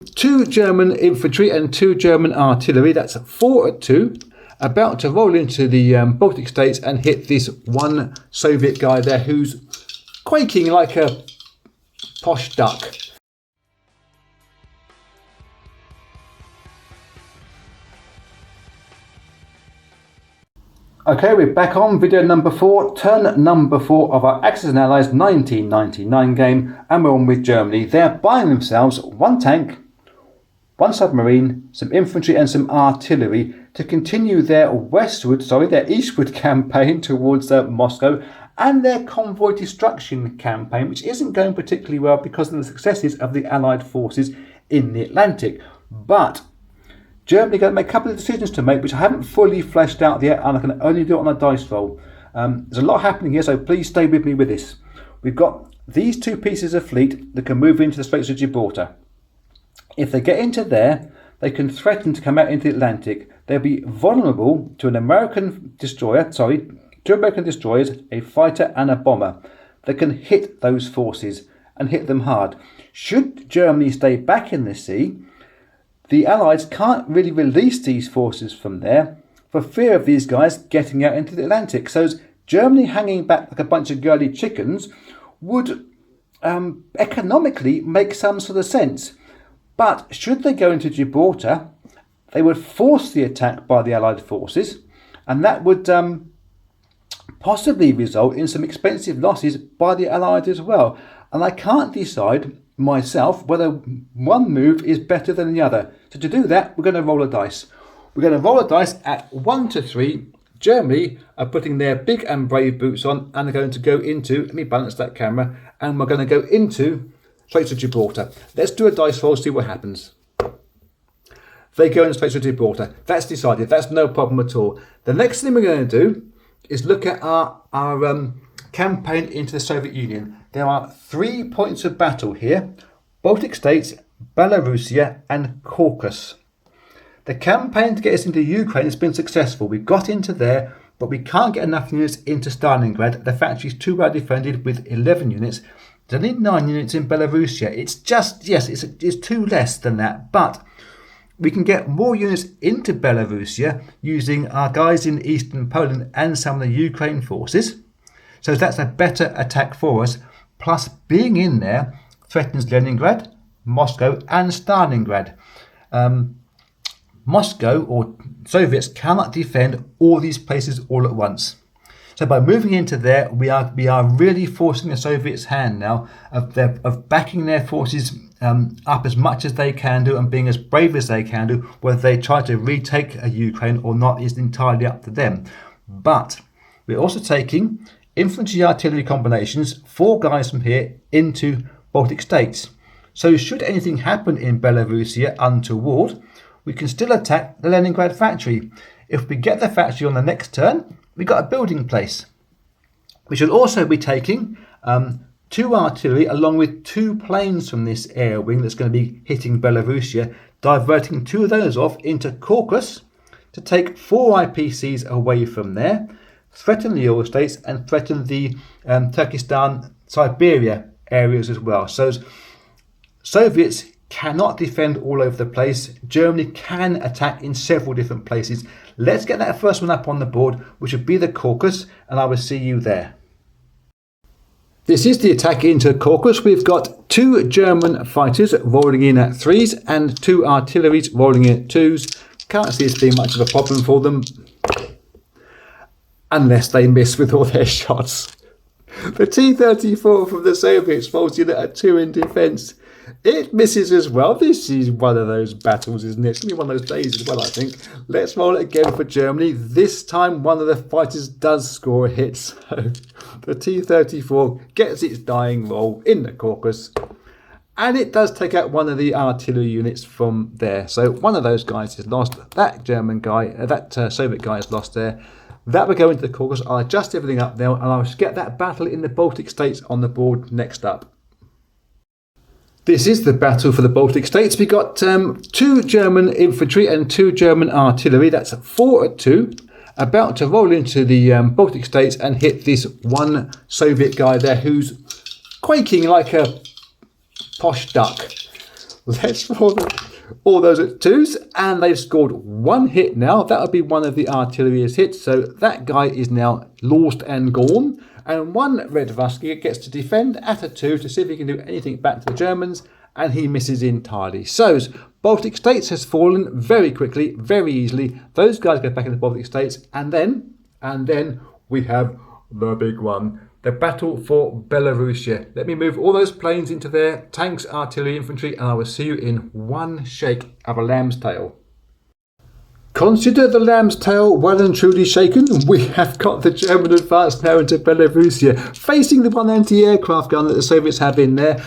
2 German infantry and 2 German artillery, that's 4 at 2, about to roll into the Baltic states and hit this one Soviet guy there who's quaking like a posh duck. Okay, we're back on video number 4, turn number 4 of our Axis and Allies 1999 game, and we're on with Germany. They're buying themselves 1 tank, 1 submarine, some infantry and some artillery to continue their eastward campaign towards Moscow, and their convoy destruction campaign, which isn't going particularly well because of the successes of the Allied forces in the Atlantic. But Germany going to make a couple of decisions to make, which I haven't fully fleshed out yet, and I can only do it on a dice roll. There's a lot happening here, so please stay with me with this. We've got these 2 pieces of fleet that can move into the Straits of Gibraltar. If they get into there, they can threaten to come out into the Atlantic. They'll be vulnerable to an American destroyer, 2 American destroyers, a fighter and a bomber. They can hit those forces and hit them hard. Should Germany stay back in the sea, the Allies can't really release these forces from there for fear of these guys getting out into the Atlantic. So Germany hanging back like a bunch of girly chickens would economically make some sort of sense. But should they go into Gibraltar, they would force the attack by the Allied forces, and that would possibly result in some expensive losses by the Allies as well. And I can't decide myself whether one move is better than the other. So to do that, we're going to roll a dice. We're going to roll a dice at 1 to 3. Germany are putting their big and brave boots on and are going to go into, let me balance that camera, and we're going to go into Straits of Gibraltar. Let's do a dice roll, see what happens. They go into Straits of Gibraltar. That's decided. That's no problem at all. The next thing we're going to do is look at our campaign into the Soviet Union. There are 3 points of battle here: Baltic states, Belarusia and Caucasus. The campaign to get us into Ukraine has been successful. We got into there, but we can't get enough units into Stalingrad. The factory is too well defended with 11 units. There's only 9 units in Belarusia. It's just, yes, it's 2 less than that, but we can get more units into Belarusia using our guys in eastern Poland and some of the Ukraine forces. So that's a better attack for us. Plus, being in there threatens Leningrad, Moscow and Stalingrad. Moscow or Soviets cannot defend all these places all at once. So by moving into there, we are really forcing the Soviets' hand now of backing their forces up as much as they can do and being as brave as they can do. Whether they try to retake Ukraine or not is entirely up to them. But we're also taking infantry artillery combinations, 4 guys from here into Baltic states. So should anything happen in Belarusia untoward, we can still attack the Leningrad factory. If we get the factory on the next turn, we got a building place. We should also be taking 2 artillery along with 2 planes from this air wing that's going to be hitting Belarusia, diverting 2 of those off into Caucasus to take 4 IPCs away from there, threaten the Ural states and threaten the Turkestan, Siberia areas as well. So Soviets cannot defend all over the place. Germany can attack in several different places. Let's get that first one up on the board, which would be the Caucasus, and I will see you there. This is the attack into Caucasus. We've got 2 German fighters rolling in at 3s and 2 artilleries rolling in at 2s. Can't see this being much of a problem for them, unless they miss with all their shots. The T-34 from the Soviets rolls in at 2 in defence. It misses as well. This is one of those battles, isn't it? It's going to be one of those days as well, I think. Let's roll it again for Germany. This time one of the fighters does score a hit. So the T-34 gets its dying roll in the Caucasus. And it does take out one of the artillery units from there. So one of those guys is lost. That German guy, that Soviet guy is lost there. That will go into the Caucasus. I'll adjust everything up now and I'll get that battle in the Baltic states on the board next up. This is the battle for the Baltic states. We got 2 German infantry and 2 German artillery. That's 4 at 2. About to roll into the Baltic states and hit this one Soviet guy there who's quaking like a posh duck. Let's roll all those at 2s, and they've scored 1 hit now. That would be one of the artillery's hits, so that guy is now lost and gone. And 1 red Ruski gets to defend at a 2 to see if he can do anything back to the Germans, and he misses entirely. So Baltic States has fallen very quickly, very easily. Those guys go back into Baltic States, and then we have the big one. The battle for Belarusia. Let me move all those planes into their tanks, artillery, infantry, and I will see you in one shake of a lamb's tail. Consider the lamb's tail well and truly shaken. We have got the German advance now into Belarusia, facing the 1 anti-aircraft gun that the Soviets have in there.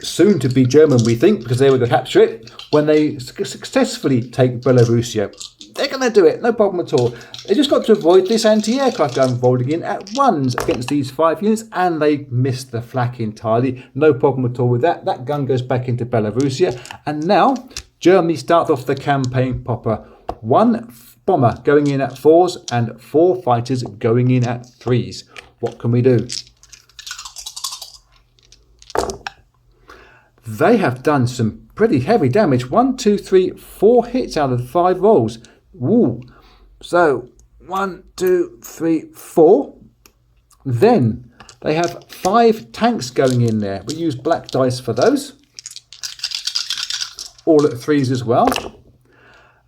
Soon to be German, we think, because they will capture it when they successfully take Belarusia. They're going to do it, no problem at all. They just got to avoid this anti-aircraft gun rolling in at 1s against these 5 units, and they missed the flak entirely. No problem at all with that. That gun goes back into Belarusia, and now Germany start off the campaign proper. 1 bomber going in at 4s and 4 fighters going in at 3s. What can we do? They have done some pretty heavy damage. 1, 2, 3, 4 hits out of the 5 rolls. Ooh. So 1, 2, 3, 4. Then they have 5 tanks going in there. We use black dice for those. All at 3s as well.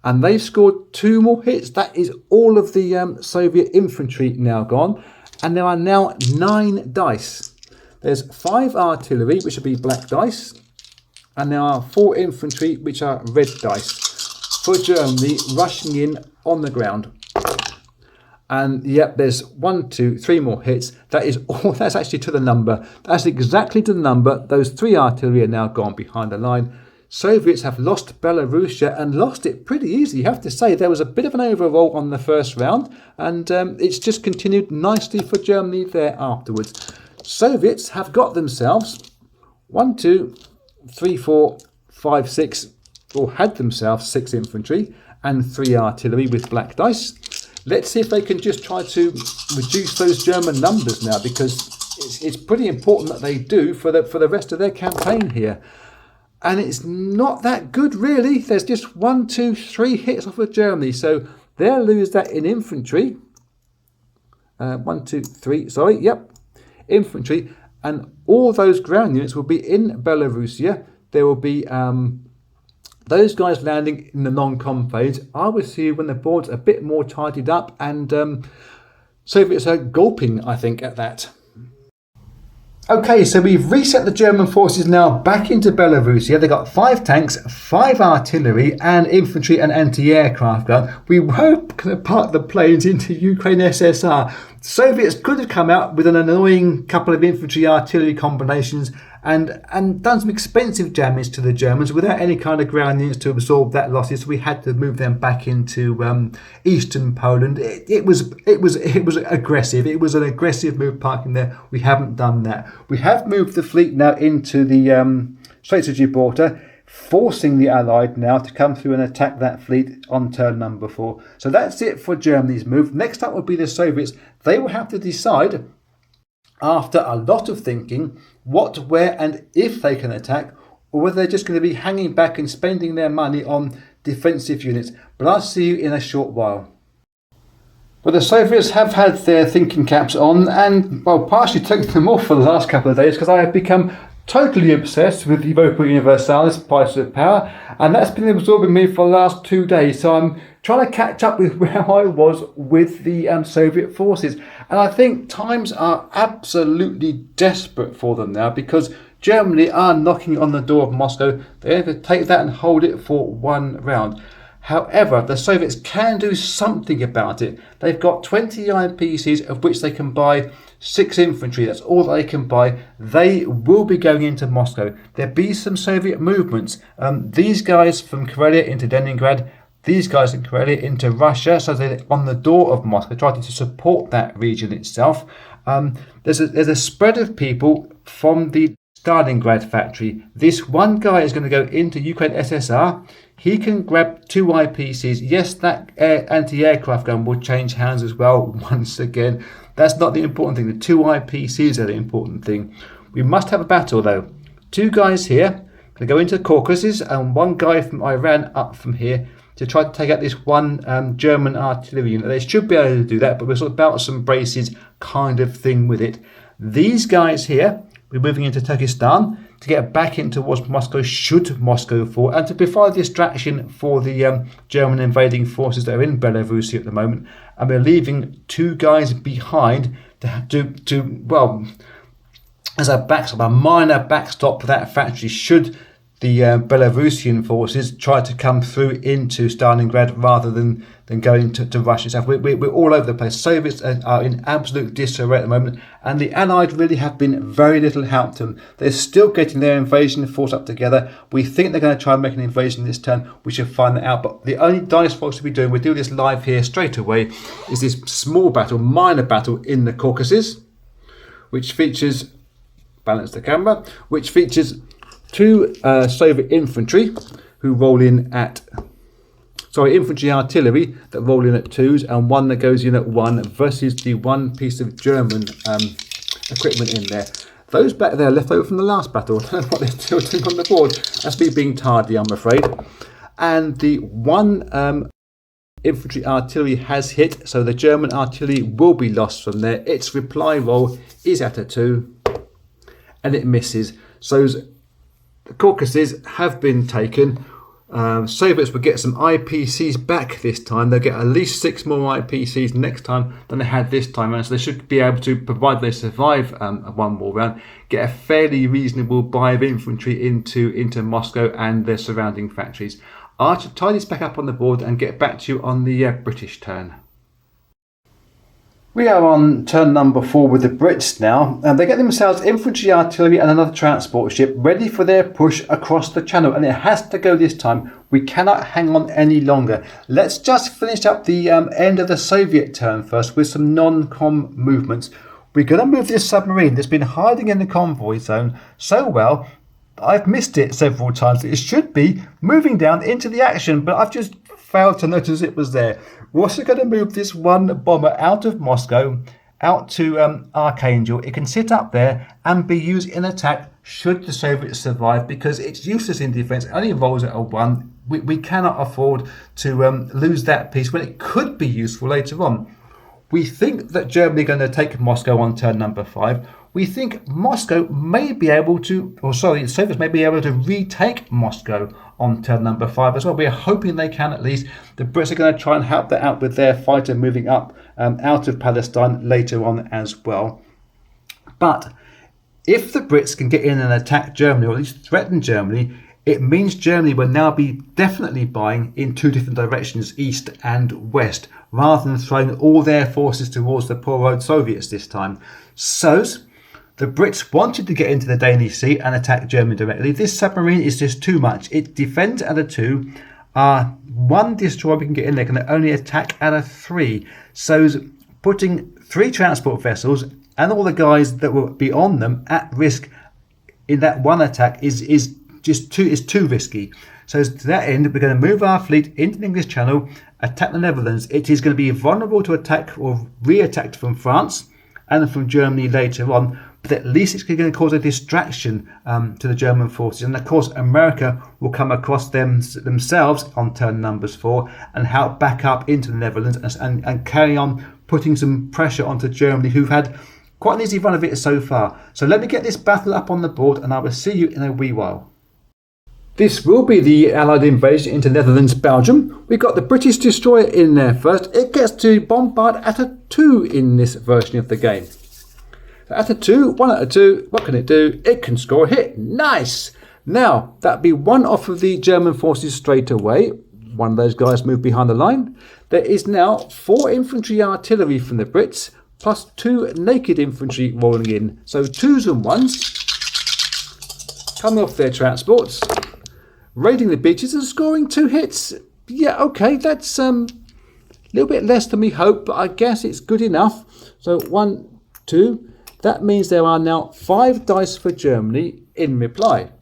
And they've scored 2 more hits. That is all of the Soviet infantry now gone. And there are now 9 dice. There's 5 artillery, which would be black dice. And there are 4 infantry, which are red dice. For Germany, rushing in on the ground. And yep, there's 1, 2, 3 more hits. That is all. That's actually to the number. That's exactly to the number. Those 3 artillery are now gone behind the line. Soviets have lost Belarusia and lost it pretty easy. You have to say there was a bit of an overroll on the first round, and it's just continued nicely for Germany there afterwards. Soviets have got themselves 1, 2, 3, 4, 5, 6, or had themselves 6 infantry and 3 artillery with black dice. Let's see if they can just try to reduce those German numbers now, because it's pretty important that they do for the rest of their campaign here. And it's not that good, really. There's just 1, 2, 3 hits off of Germany. So they'll lose that in infantry. 1, 2, 3, sorry, yep. Infantry. And all those ground units will be in Belarusia. There will be those guys landing in the non-com phase. I will see you when the board's a bit more tidied up. And Soviets are gulping, I think, at that. Okay, so we've reset the German forces now back into Belarusia. They've got 5 tanks, 5 artillery and infantry and anti-aircraft gun. We were going to park the planes into Ukraine SSR. Soviets could have come out with an annoying couple of infantry artillery combinations and done some expensive damage to the Germans without any kind of ground units to absorb that losses. So we had to move them back into eastern Poland. It was aggressive. It was an aggressive move parking there. We haven't done that. We have moved the fleet now into the Straits of Gibraltar, forcing the Allied now to come through and attack that fleet on turn number 4. So that's it for Germany's move. Next up will be the Soviets. They will have to decide, after a lot of thinking, what, where and if they can attack, or whether they're just going to be hanging back and spending their money on defensive units. But I'll see you in a short while. Well, the Soviets have had their thinking caps on and, well, partially taken them off for the last couple of days because I have become totally obsessed with Europa Universalis, Price of Power, and that's been absorbing me for the last 2 days. So I'm trying to catch up with where I was with the Soviet forces. And I think times are absolutely desperate for them now because Germany are knocking on the door of Moscow. They have to take that and hold it for 1 round. However, the Soviets can do something about it. They've got 20 IPCs, of which they can buy 6 infantry. That's all they can buy. They will be going into Moscow. There'll be some Soviet movements. These guys from Karelia into Leningrad, these guys in Karelia into Russia, so they're on the door of Moscow, trying to support that region itself. There's a spread of people from the Stalingrad factory. This one guy is going to go into Ukraine SSR. He can grab 2 IPCs. Yes, that anti-aircraft gun will change hands as well once again. That's not the important thing. The 2 IPCs are the important thing. We must have a battle though. 2 guys here Going to go into the Caucasus and one guy from Iran up from here to try to take out this one German artillery unit. They should be able to do that, but we're sort of about some braces kind of thing with it. These guys here, we're moving into Turkestan to get back in towards Moscow should Moscow fall, and to provide distraction for the German invading forces that are in Belarus at the moment. And we're leaving 2 guys behind to well, as a backstop, a minor backstop for that factory should the Belarusian forces try to come through into Stalingrad rather than going to Russia itself. We're all over the place. Soviets are in absolute disarray at the moment, and the Allies really have been very little help to them. They're still getting their invasion force up together. We think they're going to try and make an invasion this turn. We should find that out. But the only dice box to be doing, we'll do this live here straight away, is this small battle, minor battle in the Caucasus, which features, balance the camera, which features 2 Soviet infantry who roll in at, infantry artillery that roll in at 2s, and 1 that goes in at 1 versus the 1 piece of German equipment in there. Those back there left over from the last battle. I don't know what they're still doing on the board. That's me being tardy, I'm afraid. And the 1 infantry artillery has hit, so the German artillery will be lost from there. Its reply roll is at a 2 and it misses. So the Caucasus have been taken. Soviets will get some IPCs back this time. They'll get at least 6 more IPCs next time than they had this time, and so they should be able to, provided they survive one more round, get a fairly reasonable buy of infantry into Moscow and their surrounding factories. I should tie this back up on the board and get back to you on the British turn. We are on turn number 4 with the Brits now, and they get themselves infantry, artillery and another transport ship ready for their push across the channel, and it has to go this time. We cannot hang on any longer. Let's just finish up the end of the Soviet turn first with some non-com movements. We're going to move this submarine that's been hiding in the convoy zone so well I've missed it several times. It should be moving down into the action, but I've just failed to notice it was there. We're also going to move this 1 bomber out of Moscow, out to Archangel. It can sit up there and be used in attack should the Soviets survive, because it's useless in defence. It only rolls at a 1. We cannot afford to lose that piece when it could be useful later on. We think that Germany are going to take Moscow on turn number 5. We think Moscow may be able to, the Soviets may be able to retake Moscow on turn number 5 as well. We're hoping they can at least. The Brits are going to try and help that out with their fighter moving up out of Palestine later on as well. But if the Brits can get in and attack Germany, or at least threaten Germany, it means Germany will now be definitely buying in 2 different directions, east and west, rather than throwing all their forces towards the poor old Soviets this time. So the Brits wanted to get into the Danish Sea and attack Germany directly. This submarine is just too much. It defends at a 2. 1 destroyer we can get in there can only attack at a 3. So putting 3 transport vessels and all the guys that will be on them at risk in that 1 attack is too risky. So to that end, we're going to move our fleet into the English Channel, attack the Netherlands. It is going to be vulnerable to attack or re-attacked from France and from Germany later on, but at least it's going to cause a distraction to the German forces. And of course, America will come across themselves on turn numbers 4 and help back up into the Netherlands and carry on putting some pressure onto Germany, who've had quite an easy run of it so far. So let me get this battle up on the board and I will see you in a wee while. This will be the Allied invasion into Netherlands, Belgium. We've got the British destroyer in there first. It gets to bombard at a 2 in this version of the game. So at a 2, 1 at a 2, what can it do? It can score a hit. Nice! Now, that'd be 1 off of the German forces straight away. One of those guys moved behind the line. There is now 4 infantry artillery from the Brits, plus 2 naked infantry rolling in. So 2s and 1s coming off their transports, raiding the beaches and scoring 2 hits. Yeah, okay, that's a little bit less than we hoped, but I guess it's good enough. So 1, 2. That means there are now 5 dice for Germany in reply.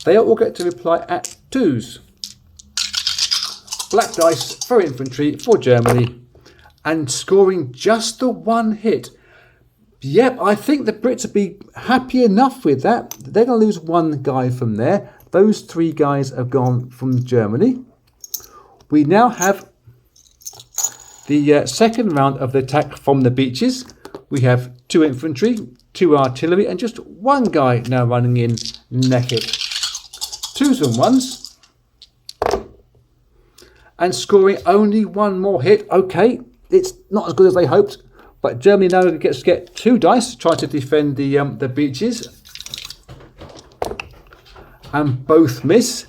They all get to reply at 2s. Black dice for infantry for Germany, and scoring just the 1 hit. Yep, I think the Brits will be happy enough with that. They're going to lose 1 guy from there. those 3 guys have gone from Germany. We now have the second round of the attack from the beaches. We have 2 infantry, 2 artillery, and just 1 guy now running in naked. 2s and 1s. And scoring only 1 more hit. Okay, it's not as good as they hoped, but Germany now gets to get 2 dice to try to defend the beaches. And both miss.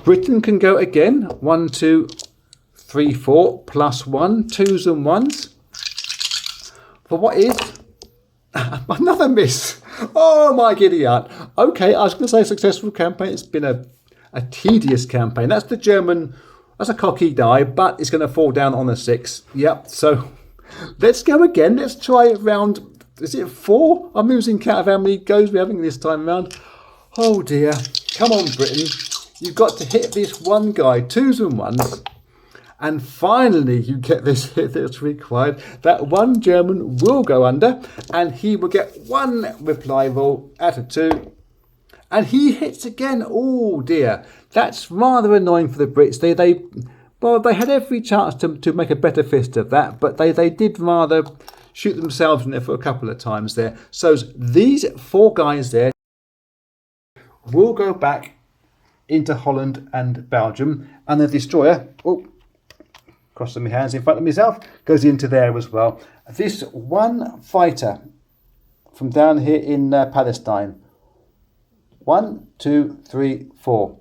Britain can go again. 1, 2, 3, 4, plus 1, 2s and 1s. For what is another miss. Oh my giddy aunt. Okay, I was going to say successful campaign. It's been a tedious campaign. That's the German, that's a cocky die, but it's going to fall down on a 6. Yep, so let's go again. Let's try round, is it 4? I'm losing count of how many goes we're having this time around. Oh dear. Come on, Britain. You've got to hit this 1 guy, 2s and 1s. And finally, you get this hit that's required. That 1 German will go under, and he will get 1 reply roll out of 2. And he hits again. Oh dear. That's rather annoying for the Brits. They had every chance to make a better fist of that, but they did rather shoot themselves in there for a couple of times there. So these 4 guys there will go back into Holland and Belgium, and the destroyer, crossing my hands in front of myself, goes into there as well. This 1 fighter from down here in Palestine, 1, 2, 3, 4,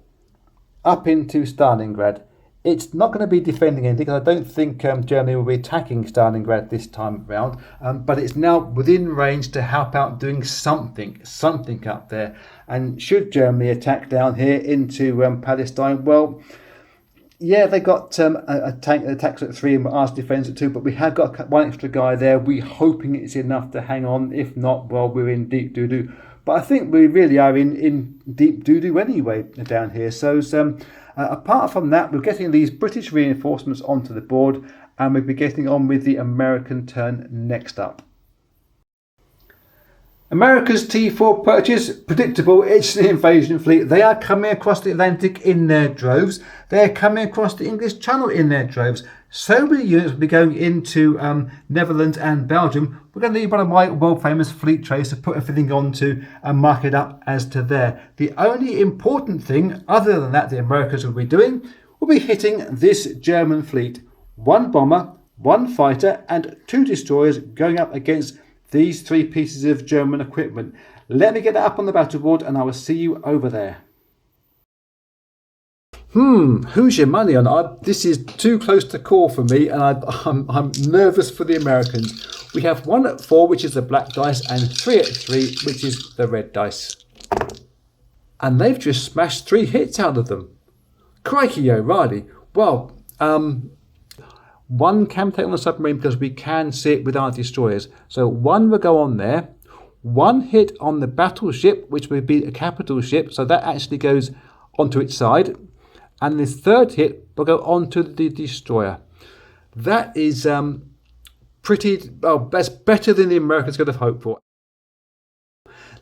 up into Stalingrad. It's not going to be defending anything, because I don't think Germany will be attacking Stalingrad this time round, but it's now within range to help out doing something up there. And should Germany attack down here into Palestine, well, yeah, they got a tank that attacks at 3 and ours defends at 2, but we have got 1 extra guy there. We're hoping it's enough to hang on. If not, well, we're in deep doo-doo. But I think we really are in deep doo-doo anyway down here. So apart from that, we're getting these British reinforcements onto the board, and we'll be getting on with the American turn next up. America's T4 purchase, predictable, it's the invasion fleet. They are coming across the Atlantic in their droves. They're coming across the English Channel in their droves. So many units will be going into Netherlands and Belgium. We're going to need one of my world famous fleet trays to put everything onto and mark it up as to there. The only important thing, other than that, the Americans will be doing, will be hitting this German fleet. 1 bomber, 1 fighter, and 2 destroyers going up against these 3 pieces of German equipment. Let me get that up on the battle board, and I will see you over there. Who's your money on? This is too close to call for me, and I'm nervous for the Americans. We have 1 at 4, which is the black dice, and 3 at 3, which is the red dice. And they've just smashed 3 hits out of them. Crikey O'Reilly. Well, 1 can take on the submarine because we can see it with our destroyers. So 1 will go on there. 1 hit on the battleship, which would be a capital ship, so that actually goes onto its side. And the 3rd hit will go onto the destroyer. That is that's better than the Americans could have hoped for.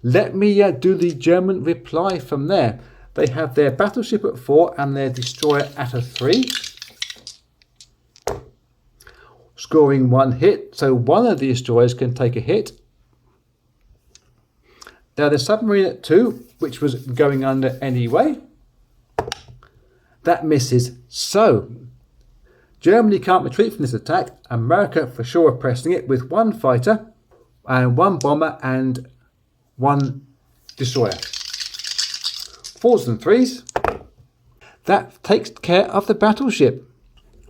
Let me do the German reply from there. They have their battleship at 4 and their destroyer at a 3. Scoring 1 hit, so 1 of the destroyers can take a hit. Now the submarine at 2, which was going under anyway, that misses. So Germany can't retreat from this attack. America for sure are pressing it with 1 fighter and 1 bomber and 1 destroyer. 4s and 3s. That takes care of the battleship.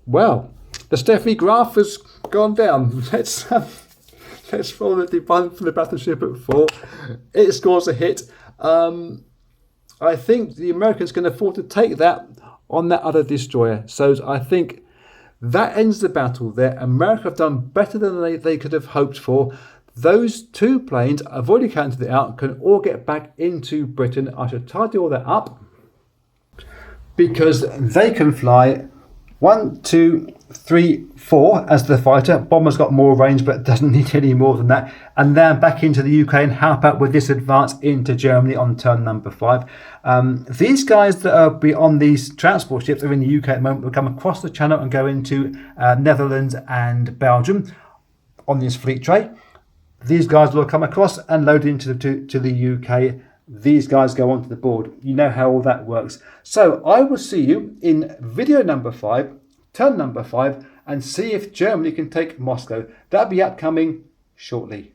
Well, the Steffi Graf has gone down. Let's roll the D1 from the battleship at 4. It scores a hit. I think the Americans can afford to take that on that other destroyer. So I think that ends the battle there. America have done better than they could have hoped for. Those 2 planes, I've already counted it out, can all get back into Britain. I should tidy all that up because they can fly 1, 2, 3, 4 as the fighter. Bomber's got more range but doesn't need any more than that. And then back into the UK and help out with this advance into Germany on turn number 5. These guys that are be on these transport ships are in the UK at the moment will come across the channel and go into Netherlands and Belgium on this fleet tray. These guys will come across and load into to the UK. These guys go onto the board. You know how all that works. So I will see you in video number 5, turn number 5, and see if Germany can take Moscow. That'll be upcoming shortly.